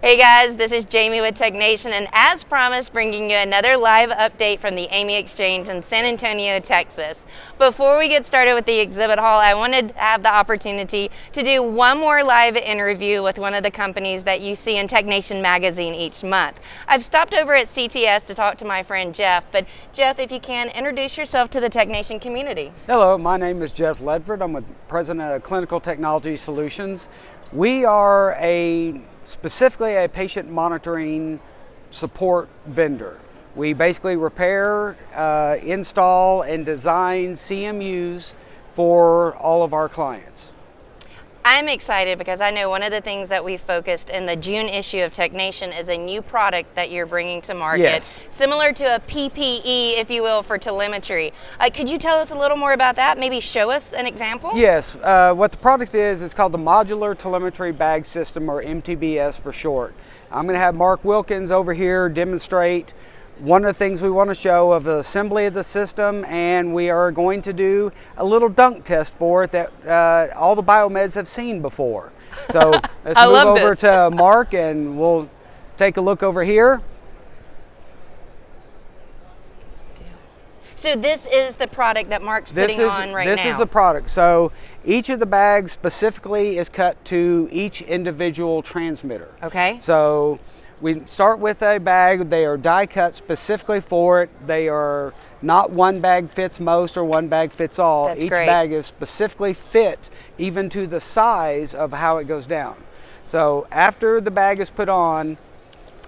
Hey guys, this is Jamie with TechNation, and as promised, bringing you another live update from the AMI Exchange in San Antonio, Texas. Before we get started with the exhibit hall, I wanted to have the opportunity to do one more live interview with one of the companies that you see in TechNation magazine each month. I've stopped over at CTS to talk to my friend Jeff, but Jeff, if you can, introduce yourself to the TechNation community. Hello, my name is Jeff Ledford. I'm with President of Clinical Technology Solutions. We are specifically a patient monitoring support vendor. We basically repair, install, and design CMUs for all of our clients. I'm excited because I know one of the things that we focused in the June issue of TechNation is a new product that you're bringing to market, yes, similar to a PPE, if you will, for telemetry. Could you tell us a little more about that? Maybe show us an example? Yes, what the product is, it's called the Modular Telemetry Bag System, or MTBS for short. I'm going to have Mark Wilkins over here demonstrate one of the things we want to show of the assembly of the system, and we are going to do a little dunk test for it that all the biomeds have seen before. So let's move over to Mark and we'll take a look over here. So this is the product that Mark's putting on right now. This is the product. So each of the bags specifically is cut to each individual transmitter. Okay. So we start with a bag. They are die cut specifically for it. They are not one bag fits most or one bag fits all. That's Each great. bag is specifically fit even to the size of how it goes down. So after the bag is put on,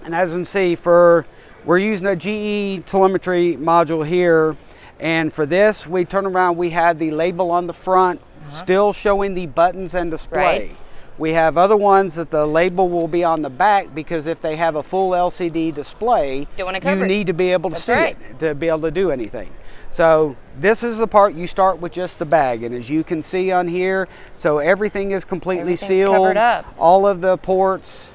and as you can see, we're using a GE telemetry module here, and for this we turn around, we have the label on the front still showing the buttons and display. Right. We have other ones that the label will be on the back, because if they have a full LCD display, you need to be able to see it to be able to do anything. So this is the part you start with, just the bag, and as you can see on here, so everything is completely sealed, covered up. all of the ports.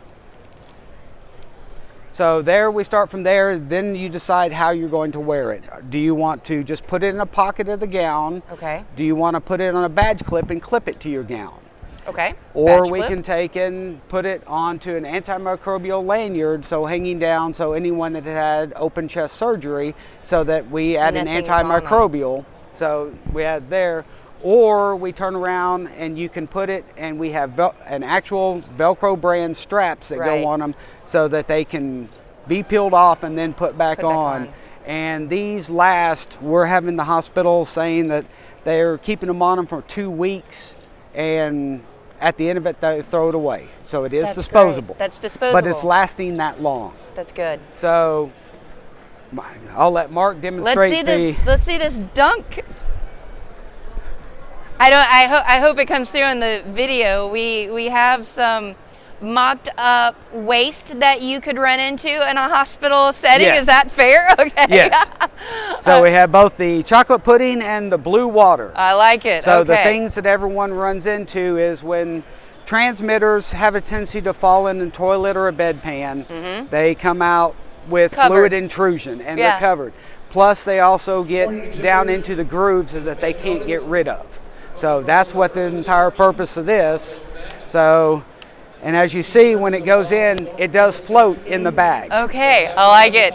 So there we start from there. Then you decide how you're going to wear it. Do you want to just put it in a pocket of the gown? Okay. Do you want to put it on a badge clip and clip it to your gown? Okay. Or we can take and put it onto an antimicrobial lanyard, so hanging down, so anyone that had open chest surgery, so that we add an antimicrobial, so we add there. Or we turn around and you can put it, and we have an actual Velcro brand straps that go on them, so that they can be peeled off and then put back on. And these last, we're having the hospital saying that they're keeping them on them for 2 weeks, and at the end of it, they throw it away. So it is disposable. Great. That's disposable. But it's lasting that long. That's good. So I'll let Mark demonstrate. Let's see this dunk. I hope it comes through in the video. We have some mocked up waste that you could run into in a hospital setting. Yes. Is that fair? Okay. Yes. So we have both the chocolate pudding and the blue water. I like it. So okay. the things that everyone runs into is when transmitters have a tendency to fall in a toilet or a bedpan, they come out with fluid intrusion, and they're covered. Plus they also get down into the grooves that they can't get rid of. So that's what the entire purpose of this. So, and as you see, when it goes in, it does float in the bag. Okay, I like it.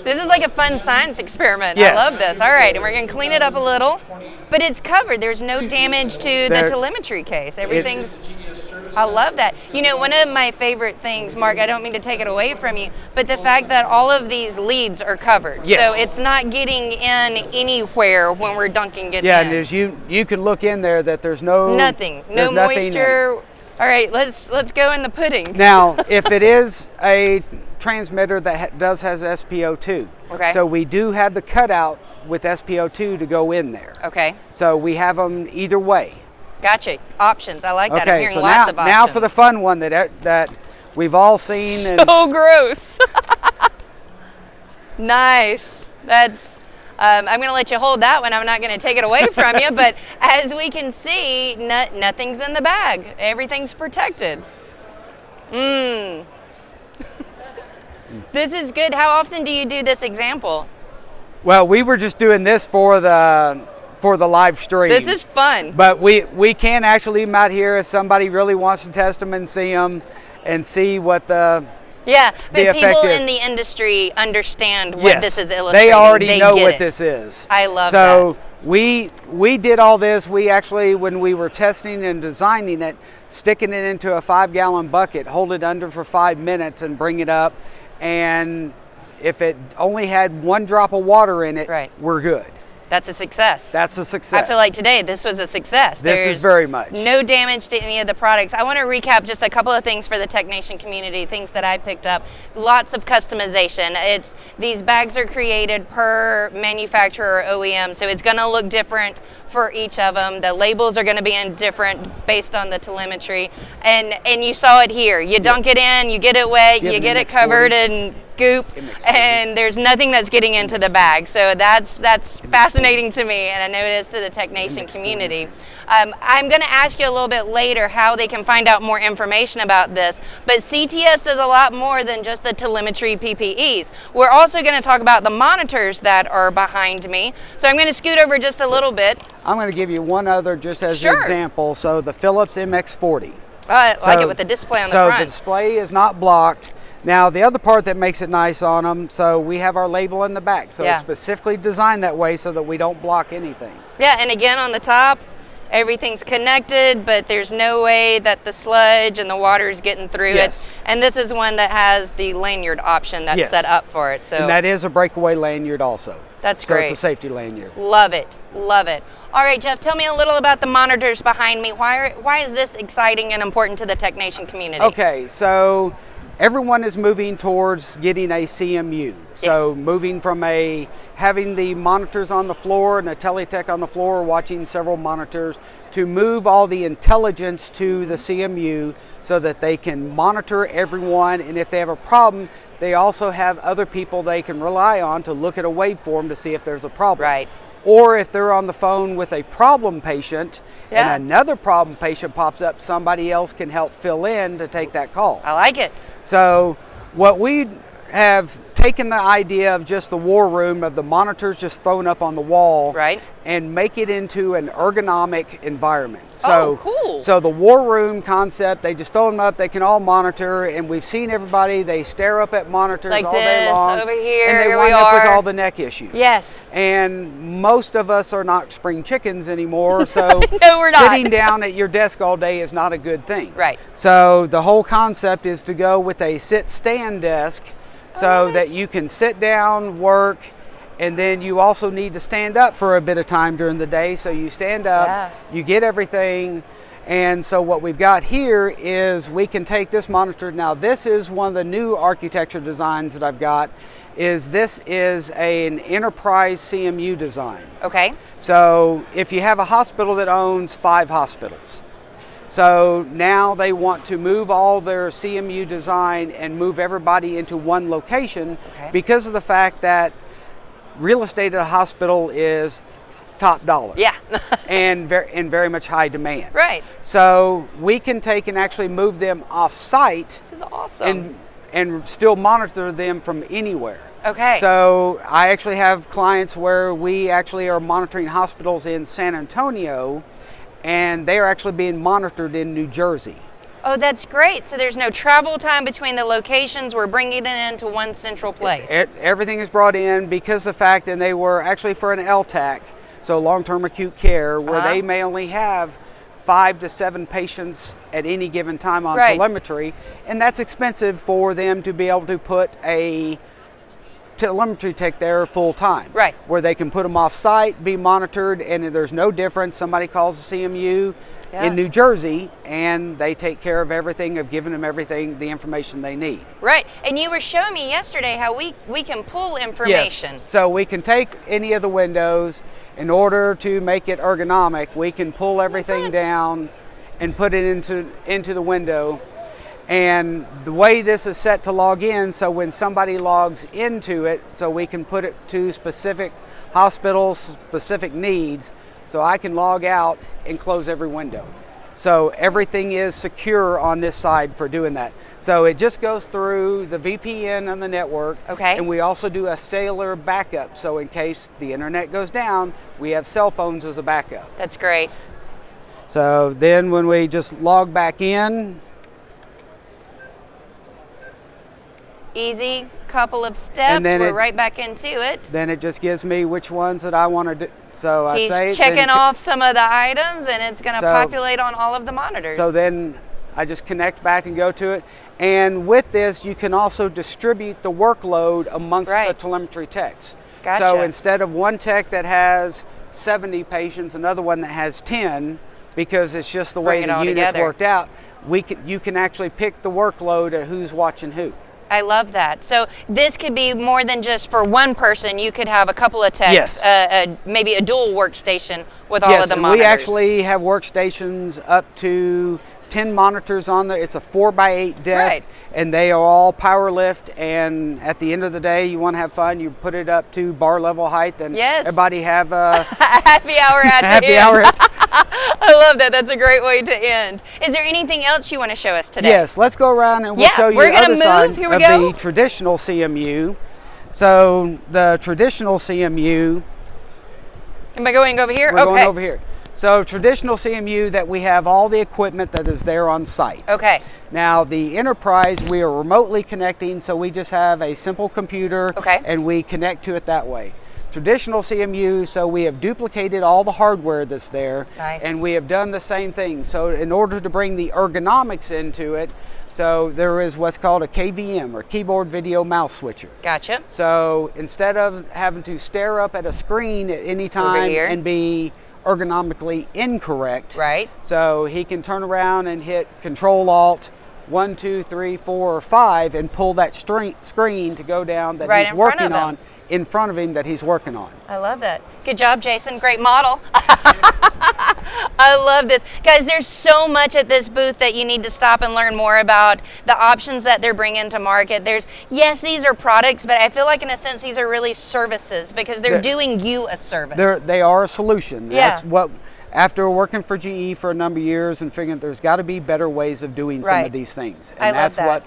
This is like a fun science experiment. Yes. I love this. All right, and we're going to clean it up a little. But it's covered. There's no damage to the telemetry case. Everything's... I love that. You know, one of my favorite things, Mark, I don't mean to take it away from you, but the fact that all of these leads are covered. Yes. So it's not getting in anywhere when we're dunking it in. Yeah, and as you can look in there that there's no... Nothing. No moisture. All right, let's go in the pudding. Now, if it is a transmitter that has SpO2, so we do have the cutout with SpO2 to go in there. Okay. So we have them either way. Gotcha. Options. I like that. Okay, I'm hearing so lots of options. now for the fun one that we've all seen. So gross. Nice. That's. I'm going to let you hold that one. I'm not going to take it away from you. But as we can see, nothing's in the bag. Everything's protected. This is good. How often do you do this example? Well, we were just doing this for for the live stream. This is fun. But we can actually leave them out here if somebody really wants to test them and see them and see what the but people in the industry understand what this is illustrating. They already know what this is. I love that. So we did all this. We actually, when we were testing and designing it, sticking it into a 5-gallon bucket, hold it under for 5 minutes and bring it up. And if it only had 1 drop of water in it, we're good. That's a success. That's a success. I feel like today this was a success. This is very much. No damage to any of the products. I want to recap just a couple of things for the TechNation community, things that I picked up. Lots of customization. These bags are created per manufacturer or OEM, so it's going to look different for each of them. The labels are going to be different based on the telemetry. And you saw it here. You dunk it in, you get it wet, you get it covered in goop, and there's nothing that's getting into the bag. So that's fascinating to me, and I know it is to the TechNation community. I'm going to ask you a little bit later how they can find out more information about this, but CTS does a lot more than just the telemetry PPEs. We're also going to talk about the monitors that are behind me. So I'm going to scoot over just a little bit. I'm going to give you one other just as an example. So the Philips MX40. I like it with the display on the front. So the display is not blocked. Now, the other part that makes it nice on them, so we have our label in the back. So it's specifically designed that way so that we don't block anything. Yeah, and again on the top, everything's connected, but there's no way that the sludge and the water is getting through it. And this is one that has the lanyard option that's set up for it. So and that is a breakaway lanyard also. That's great. So it's a safety lanyard. Love it. Love it. All right, Jeff, tell me a little about the monitors behind me. Why is this exciting and important to the TechNation community? Okay, so everyone is moving towards getting a CMU. So moving from having the monitors on the floor and a teletech on the floor watching several monitors to move all the intelligence to the CMU so that they can monitor everyone, and if they have a problem, they also have other people they can rely on to look at a waveform to see if there's a problem. Right. Or if they're on the phone with a problem patient and another problem patient pops up, somebody else can help fill in to take that call. I like it. So what we have taken the idea of just the war room of the monitors just thrown up on the wall and make it into an ergonomic environment. So, cool. So the war room concept, they just throw them up, they can all monitor, and we've seen everybody, they stare up at monitors like all day long. Over here, and they wind up with all the neck issues. Yes. And most of us are not spring chickens anymore, so no, we're not. Sitting down at your desk all day is not a good thing. Right. So the whole concept is to go with a sit-stand desk, so that you can sit down, work, and then you also need to stand up for a bit of time during the day. So you stand up, you get everything, and so what we've got here is we can take this monitor. Now this is one of the new architecture designs that I've got. This is an enterprise CMU design. Okay. So if you have a hospital that owns 5 hospitals, so now they want to move all their CMU design and move everybody into one location because of the fact that real estate at a hospital is top dollar. Yeah. and very much high demand. Right. So we can take and actually move them off site. This is awesome. And still monitor them from anywhere. Okay. So I actually have clients where we actually are monitoring hospitals in San Antonio, and they are actually being monitored in New Jersey. Oh, that's great. So there's no travel time between the locations. We're bringing it into one central place. Everything is brought in because of the fact, and they were actually for an LTAC, so long-term acute care, where they may only have 5 to 7 patients at any given time on telemetry, and that's expensive for them to be able to put a telemetry tech there full time, where they can put them off site, be monitored, and there's no difference. Somebody calls the CMU in New Jersey and they take care of everything, of giving them everything, the information they need. Right, and you were showing me yesterday how we can pull information. Yes. So we can take any of the windows. In order to make it ergonomic, we can pull everything down and put it into the window. And the way this is set to log in, so when somebody logs into it, so we can put it to specific hospitals, specific needs, so I can log out and close every window. So everything is secure on this side for doing that. So it just goes through the VPN on the network. Okay. And we also do a cellular backup. So in case the internet goes down, we have cell phones as a backup. That's great. So then when we just log back in, easy couple of steps, we're right back into it. Then it just gives me which ones that I want to do. So He's checking off some of the items, and it's going to populate on all of the monitors. So then I just connect back and go to it. And with this, you can also distribute the workload amongst the telemetry techs. Gotcha. So instead of one tech that has 70 patients, another one that has 10, because it's just the way the units worked out, you can actually pick the workload of who's watching who. I love that. So this could be more than just for one person. You could have a couple of techs, maybe a dual workstation with all of the monitors. We actually have workstations up to 10 monitors on there. It's a 4x8 desk, and they are all power lift. And at the end of the day, you want to have fun, you put it up to bar level height, and everybody have a happy hour at happy hour. I love that. That's a great way to end. Is there anything else you want to show us today? Yes, let's go around and we'll show you the other side of the traditional CMU. So the traditional CMU. Am I going over here? We're going over here. So traditional CMU, that we have all the equipment that is there on site. Okay. Now the Enterprise, we are remotely connecting, so we just have a simple computer and we connect to it that way. Traditional CMU, so we have duplicated all the hardware that's there, and we have done the same thing. So in order to bring the ergonomics into it, so there is what's called a KVM, or keyboard video mouse switcher. Gotcha. So instead of having to stare up at a screen at any time and be ergonomically incorrect, so he can turn around and hit Control-Alt 1, 2, 3, 4, or 5 and pull that screen to go down that he's working on. In front of him that he's working on. I love that. Good job, Jason. Great model. I love this. Guys, there's so much at this booth that you need to stop and learn more about, the options that they're bringing to market. Yes, these are products, but I feel like in a sense these are really services, because they're doing you a service. They are a solution. That's what, after working for GE for a number of years and figuring there's got to be better ways of doing some of these things. And that's what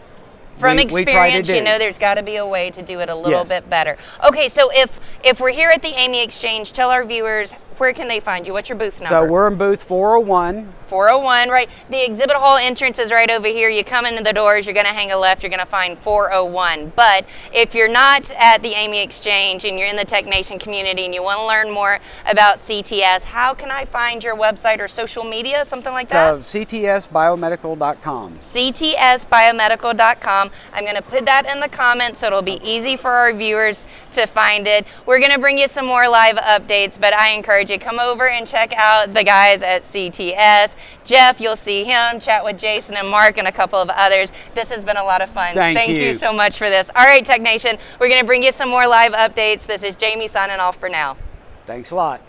from experience, you know there's got to be a way to do it a little bit better. Okay, so if we're here at the AMI Exchange, tell our viewers, where can they find you? What's your booth number? So we're in booth 401. 401, right. The exhibit hall entrance is right over here. You come into the doors, you're going to hang a left, you're going to find 401. But if you're not at the AMI Exchange and you're in the TechNation community and you want to learn more about CTS, how can I find your website or social media, something like that? So ctsbiomedical.com. ctsbiomedical.com. I'm going to put that in the comments so it'll be easy for our viewers to find it. We're going to bring you some more live updates, but I encourage you, come over and check out the guys at CTS. Jeff, you'll see him, chat with Jason and Mark and a couple of others. This has been a lot of fun. Thank you so much for this. All right, TechNation, we're going to bring you some more live updates. This is Jamie signing off for now. Thanks a lot.